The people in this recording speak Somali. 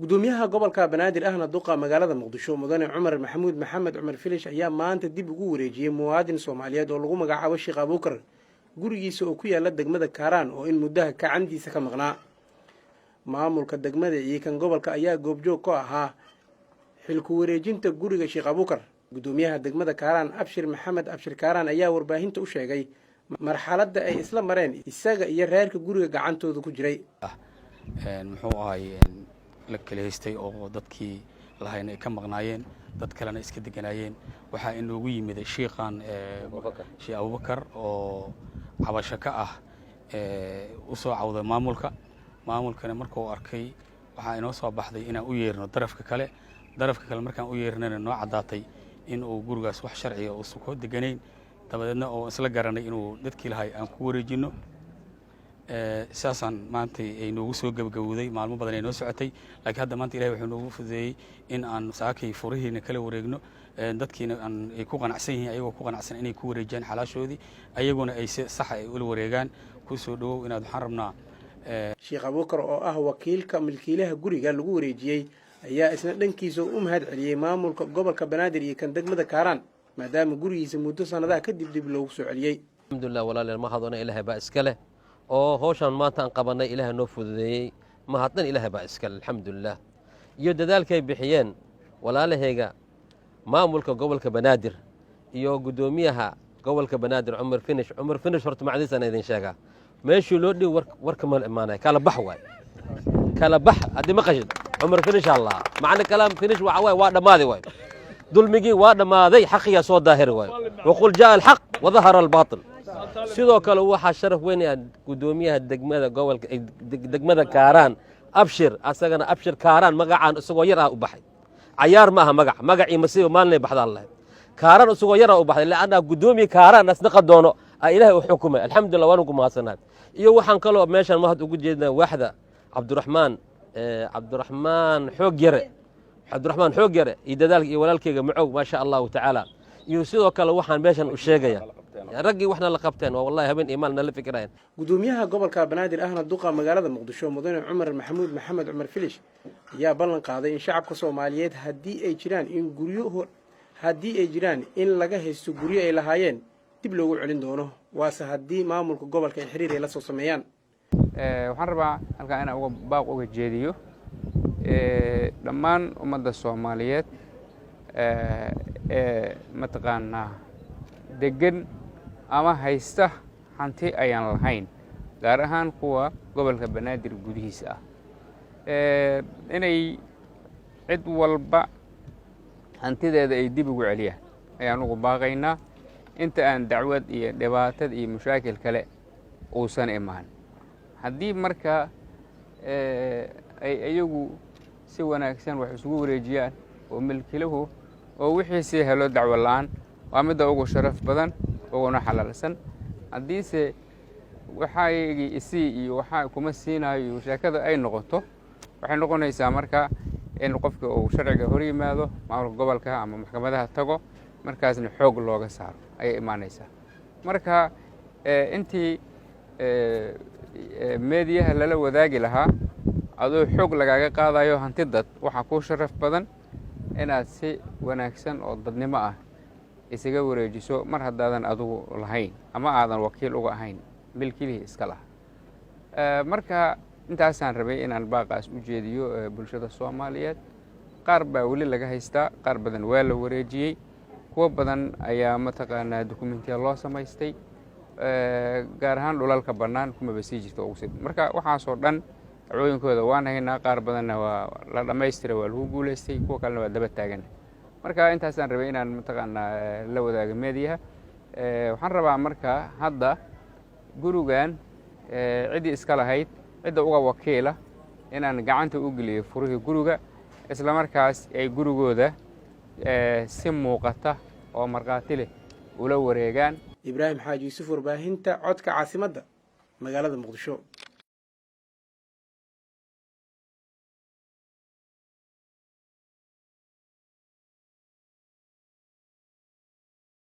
gudoomiyaha gobolka Banaadir ahna duqa magaalada Muqdisho mudane Cumar Maxamuud Maxamed Cumar Filish ayaa maanta dib ugu wareejiyay muwaadin Soomaaliyeed oo lagu magacaabo Sheekh Abuukar gurigiisa oo ku yaala degmada Kaaraan oo in muddaha gacantiisa ka maqnaa. Maamulka degmada iyo kan gobolka ayaa goobjoog ka ahaa xilku wareejinta guriga Sheekh Abuukar. Gudoomiyaha degmada Kaaraan Abshir Maxamed Abshir Kaaraan ayaa warbaahinta u sheegay marxaladda ay isla mareen isaga iyo reerka guriga gacantooda ku jiray. muxuu ahay la kala haystay oo dadkii lahayna ay ka maqnaayeen dad kalena iska deganayeen waxa inoogu yimid sheekhan Sheekh Abuukar oo cabasho ka ah u soo cawday maamulkana markuu arkay waxa inoo soo baxday inaan u yeerno darafka kale markaan u yeernana noo cadaatay in uu gurigaas wax sharci ah oo soo deganayn dabadeedna oo isla garanay inuu dadkii lahay aan ku wareejino saasan maanta ay noogu soo gabagabowday maalmo badan ay noo socotay laakiin hadda maanta Ilaahay wuxuu noogu fududeeyay in aan saakay furihiina kala wareegno dadkiina ay ku qanacsan yihiin ayagoo ku qanacsan inay ku wareejiyaan xalaashoodii ayaguna ay si sax ah ula wareegaan ku soo dhawow inaad waxaan rabnaa Sheekh Abuukar oo ah wakiilka milkiilaha guriga lagu wareejiyay ayaa isna dhankiisa u mahad celiyay maamulka gobolka Banaadir iyo kan degmada Kaaraan maadaama gurigiisa muddo sanadaha kadib dib loogu soo celiyay. alxamdulillah walaaleel ma hadona Ilaahay baa iska leh oo hawshan maanta aan qabanay Ilaahay noo fududeeyay ma haddan Ilaahay baa iska leh alxamdulillah iyo dadaalkay bixiyeen walaalahayga maamulka gobolka Banaadir iyo gudoomiyaha gobolka Banaadir Cumar Finish horta macdiisan idin sheega meeshii loo dhig warka ma imaanay kala bax waay kala bax hadii ma qashid Cumar Finish Allah macna kalaam Finish waa dhamaaday waay dulmigii waa dhamaaday xaqiya soo daahir waay waqul jaa al-haq wa dhahara al-batil sidoo kale waxa sharaf weyn ah gudoomiyaha degmada gobolka degmada Kaaraan Abshir asagana Abshir Kaaraan magacaan isagoo yar ah u baxay cayaar ma aha magacii masiibo maalnay baxda Allah Kaaraan isagoo yar ah u baxay laana gudoomiye Kaaraan asnaqa doono Ilaahay u xukumay alxamdulillah waan ugu mahadsanaa iyo waxaan kale meeshan mahad ugu jeednaa waaxda Cabdiraxmaan xoog yare iyo dadaalka iyo walaalkayga macow ma sha Allah ta'ala iyo sidoo kale waxaan meeshan u sheegaya ragii waxna la qabteen wallahi habeen iimaan la fikirayeen. Gudoomiyaha gobolka Banaadir ahna duqa magaalada Muqdisho mudane Cumar Maxamuud Maxamed Cumar Filish ayaa ballan qaaday in shacabka Soomaaliyeed haddii ay jiraan in laga haysto guryo ay lahaayeen dib loogu celin doono waase haddii maamulka gobolka ay xiriir ay la soo sameeyaan. waxaan rabaa halka inaan uga baaq uga jeediyo dhammaan ummadda Soomaaliyeed mataqaanaa degan ama haysta hanti ayaan lahayn gaar ahaan kuwa gobolka Banaadir gudihiisa ah inay cid walba hantideeda ay dib ugu celiyaan ayaan ugu baaqaynaa inta aan dacwad iyo dhibaato iyo mashaakil kale uusan imaan haddii marka ay ayagu si wanaagsan wax isugu wareejiyaan oo milkiiluhu oo wixii si helo dacwo la'aan waa mid ugu sharaf badan uguna xalaalsan haddiise waxaygii iyo waxa kuma siinayo sheekada ay noqoto waxay noqonaysaa marka in qofka uu sharciga hor yimaado maamulka gobolka ama maxkamadaha tago markaasna xoog looga saaro ay imaanaysaa marka intii meediyaha lala wadaagi lahaa adoo xoog lagaaga qaadayo hanti dad waxa ku sharaf badan inaad si wanaagsan oo dadnimo ah isaga wareejiso mar haddaadan adigu lahayn ama aadan wakiil uga ahayn milkiilihii iska laha marka intaasaan rabay inaan baaqaas u jeediyo bulshada Soomaaliyeed qaar baa weli laga haystaa qaar badan waa la wareejiyay kuwa badan ayaa mataqaanaa dokumentiya loo samaystay gaar ahaan dhulalka bannaan kuma basii jirto ugu sii marka waxaasoo dhan dacwooyinkooda waan haynaa qaar badanna waa la dhammaystiray waa lagu guulaystay kuwa kalena waa daba taagan marka intaasaan rabay inaan mataqaanaa la wadaago meediyaha waxaan rabaa marka hadda gurigan cidii iska lahayd cidda uga wakiila inaan gacanta u geliyo furihii guriga isla markaas ay gurigooda si muuqata oo marqaati leh ula wareegaan. Ibraahim Xaaji Yuusuf warbaahinta codka caasimadda magaalada Muqdisho.